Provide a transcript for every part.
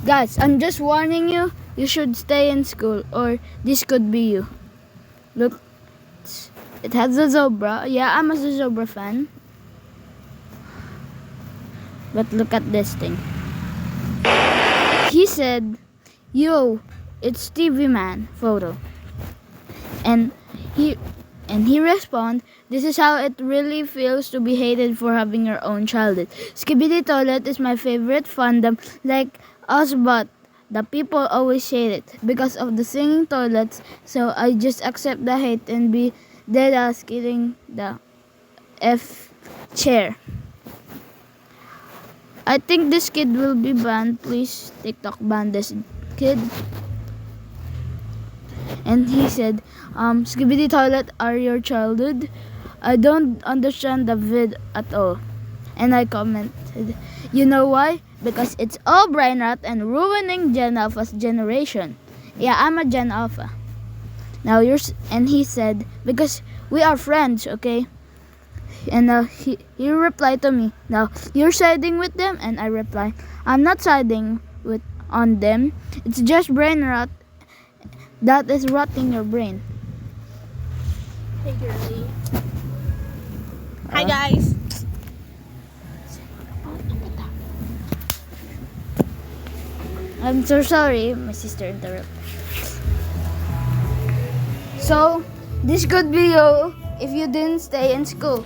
Guys, I'm just warning you. You should stay in school, or this could be you. Look, it has a zebra. Yeah, I'm a zebra fan. But look at this thing. He said, "Yo, it's TV Man photo," and he responded, "This is how it really feels to be hated for having your own childhood. Skibidi Toilet is my favorite fandom, like us, but the people always hate it because of the singing toilets. So I just accept the hate and be dead ass killing the F chair. I think this kid will be banned. Please, TikTok ban this kid." And he said, "Skibidi Toilet are your childhood? I don't understand the vid at all." And I commented, "You know why? Because it's all brain rot and ruining Gen Alpha's generation." Yeah, I'm a Gen Alpha. Now and he said, "Because we are friends, okay?" And he replied to me, "Now you're siding with them," and I replied, "I'm not siding on them. It's just brain rot that is rotting your brain." Hey girlie. Hi guys. I'm so sorry, my sister interrupted. So, this could be you if you didn't stay in school.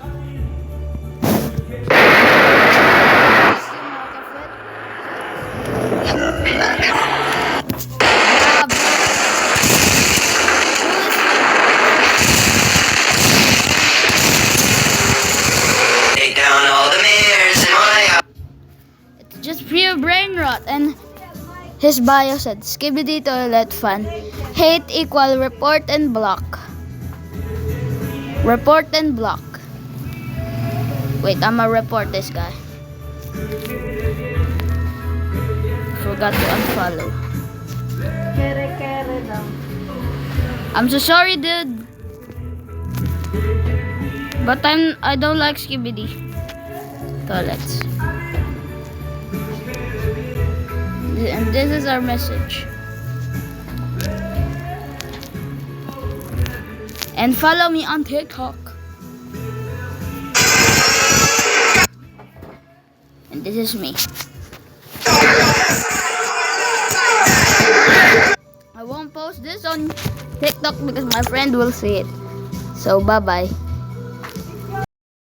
Take down all the mirrors in my house. It's just pure brain rot. And his bio said, "Skibidi Toilet fan. Hate equal report and block." Report and block. Wait, I'ma report this guy. Forgot to unfollow. Kere daw. I'm so sorry, dude. But I don't like Skibidi Toilets. And this is our message. And follow me on TikTok. And this is me. I won't post this on TikTok because my friend will see it. So bye bye.